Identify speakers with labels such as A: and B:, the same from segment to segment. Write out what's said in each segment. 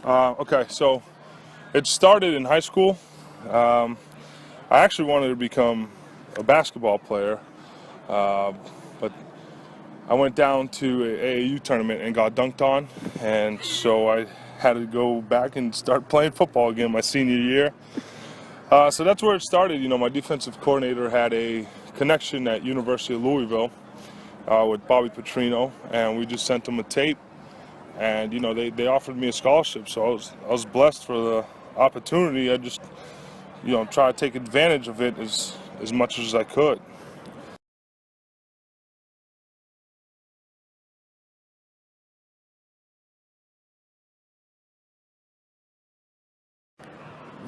A: Okay, so it started in high school. Um, I actually wanted to become a basketball player, but I went down to a AAU tournament and got dunked on, and so I had to go back and start playing football again my senior year. So that's where it started. You know, my defensive coordinator had a connection at University of Louisville with Bobby Petrino, and we just sent him a tape. And you know, they offered me a scholarship, so I was blessed for the opportunity. I just, you know, try to take advantage of it as much as I could.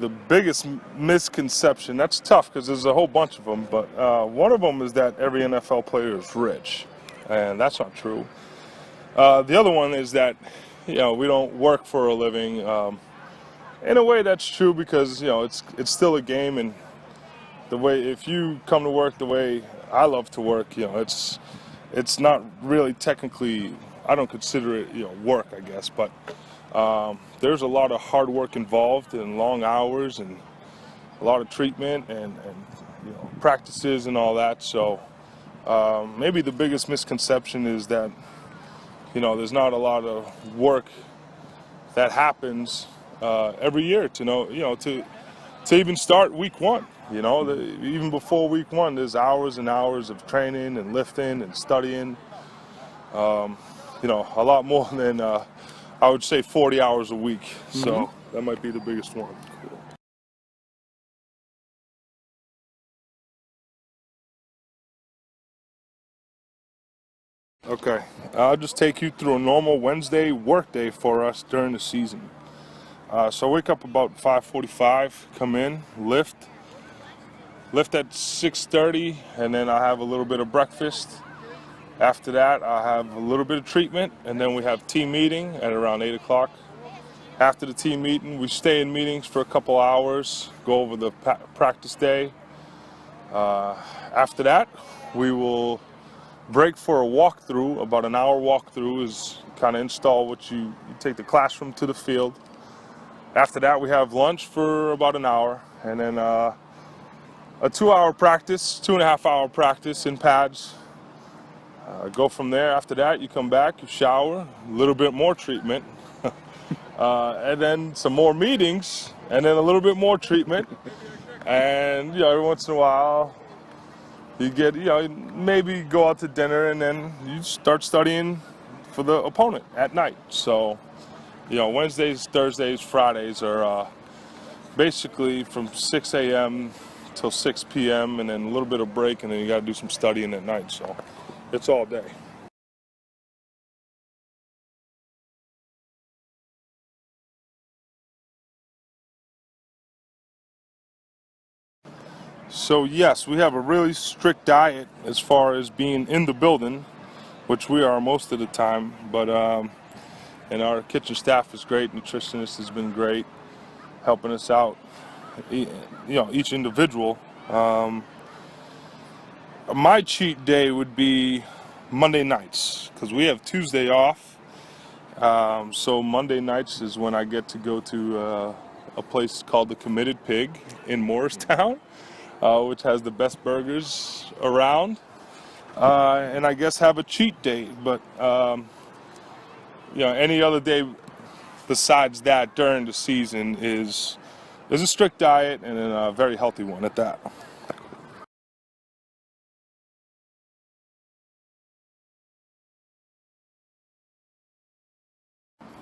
A: The biggest misconception, that's tough because there's a whole bunch of them, but one of them is that every NFL player is rich, and that's not true. The other one is that, you know, we don't work for a living. In a way, that's true because, you know, it's still a game, and the way, if you come to work the way I love to work, you know, it's not really technically, I don't consider it, you know, work, I guess, but there's a lot of hard work involved and long hours and a lot of treatment and you know, practices and all that. So maybe the biggest misconception is that, you know, there's not a lot of work that happens every year to know, you know, to even start week one. You know, even before week one, there's hours and hours of training and lifting and studying. You know, a lot more than I would say 40 hours a week. So that might be the biggest one. Okay, I'll just take you through a normal Wednesday work day for us during the season. So I wake up about 5:45, come in, lift at 6:30, and then I have a little bit of breakfast. After that, I have a little bit of treatment, and then we have team meeting at around 8 o'clock. After the team meeting, we stay in meetings for a couple hours, go over the practice day. After that, we will break for a walkthrough. About an hour walkthrough is kind of install what you take the classroom to the field. After that, we have lunch for about an hour, and then a 2-hour practice, 2.5-hour practice in pads. Go from there. After that, you come back, you shower, a little bit more treatment, and then some more meetings, and then a little bit more treatment. And, you know, every once in a while, you get, you know, maybe go out to dinner, and then you start studying for the opponent at night. So, you know, Wednesdays, Thursdays, Fridays are basically from 6 a.m. till 6 p.m. and then a little bit of break, and then you got to do some studying at night. So it's all day. So yes, we have a really strict diet as far as being in the building, which we are most of the time. But and our kitchen staff is great. Nutritionist has been great, helping us out. You know, each individual. My cheat day would be Monday nights because we have Tuesday off. So Monday nights is when I get to go to a place called the Committed Pig in Morristown, which has the best burgers around. And I guess have a cheat day, but you know, any other day besides that during the season is a strict diet and a very healthy one at that.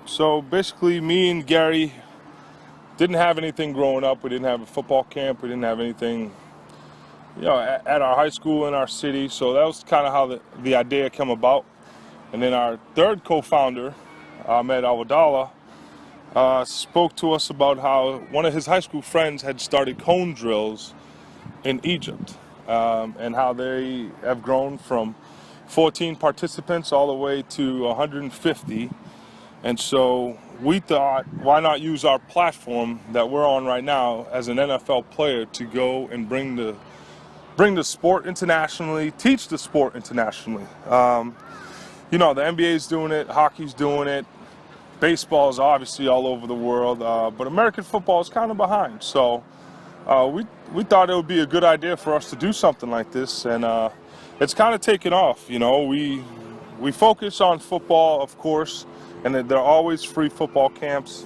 A: So basically, me and Gary didn't have anything growing up. We didn't have a football camp. We didn't have anything, you know, at our high school in our city. So that was kind of how the idea came about. And then our third co-founder, Ahmed Awadallah, spoke to us about how one of his high school friends had started cone drills in Egypt, and how they have grown from 14 participants all the way to 150. And so we thought, why not use our platform that we're on right now as an NFL player to go and bring the sport internationally, teach the sport internationally. You know, the NBA is doing it, hockey's doing it, Baseball is obviously all over the world, but American football is kind of behind. So we thought it would be a good idea for us to do something like this, and it's kind of taken off. You know, we focus on football, of course, and there are always free football camps.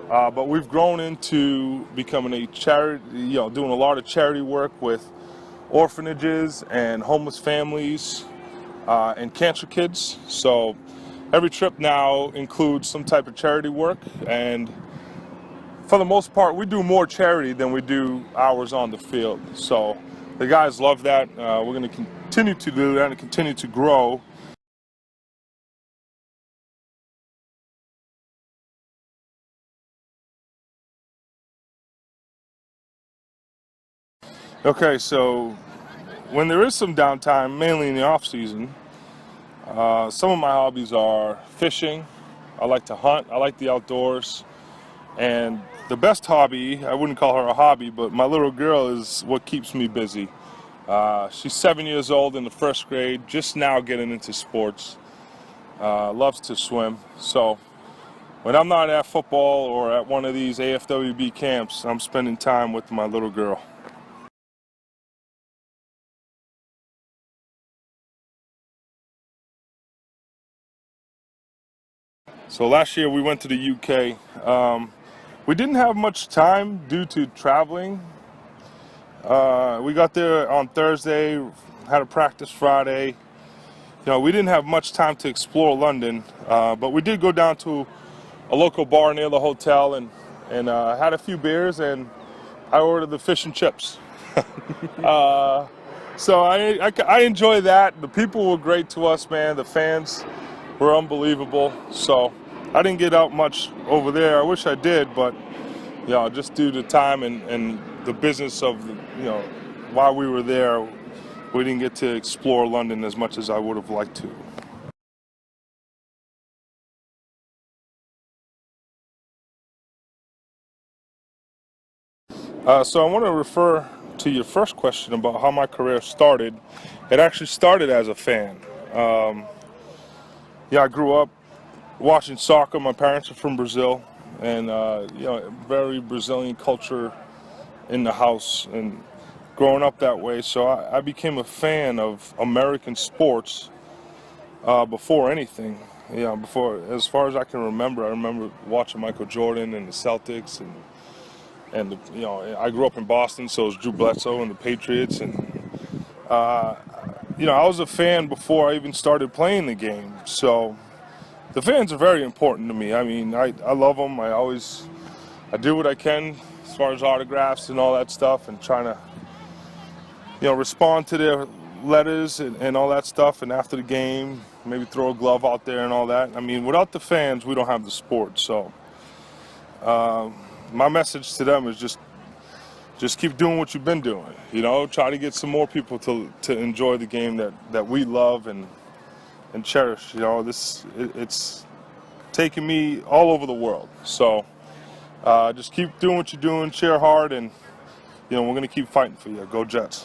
A: But we've grown into becoming a charity, doing a lot of charity work with orphanages and homeless families and cancer kids. So every trip now includes some type of charity work, and for the most part, we do more charity than we do hours on the field. So the guys love that. We're going to continue to do that and continue to grow. Okay, so when there is some downtime, mainly in the off season, some of my hobbies are fishing. I like to hunt. I like the outdoors. And the best hobby, I wouldn't call her a hobby, but my little girl is what keeps me busy. She's 7 years old, in the first grade, just now getting into sports. Loves to swim. So when I'm not at football or at one of these AFWB camps, I'm spending time with my little girl. So last year we went to the UK. We didn't have much time due to traveling. We got there on Thursday, had a practice Friday. We didn't have much time to explore London, but we did go down to a local bar near the hotel and had a few beers, and I ordered the fish and chips. So I enjoy that. The people were great to us, man. The fans were unbelievable. So I didn't get out much over there. I wish I did, but just due to time and the business of while we were there, we didn't get to explore London as much as I would have liked to. So I want to refer to your first question about how my career started. It actually started as a fan. I grew up watching soccer. My parents are from Brazil, and very Brazilian culture in the house, and growing up that way. So I became a fan of American sports before anything. Before, as far as I can remember, I remember watching Michael Jordan and the Celtics, and I grew up in Boston, so it was Drew Bledsoe and the Patriots, and I was a fan before I even started playing the game. So the fans are very important to me. I mean, I love them. I do what I can as far as autographs and all that stuff, and trying to respond to their letters and all that stuff, and after the game maybe throw a glove out there and all that. I mean, without the fans we don't have the sport. So my message to them is just keep doing what you've been doing. Try to get some more people to enjoy the game that we love and cherish. It's taking me all over the world. So just keep doing what you're doing, cheer hard, and we're going to keep fighting for you. Go Jets.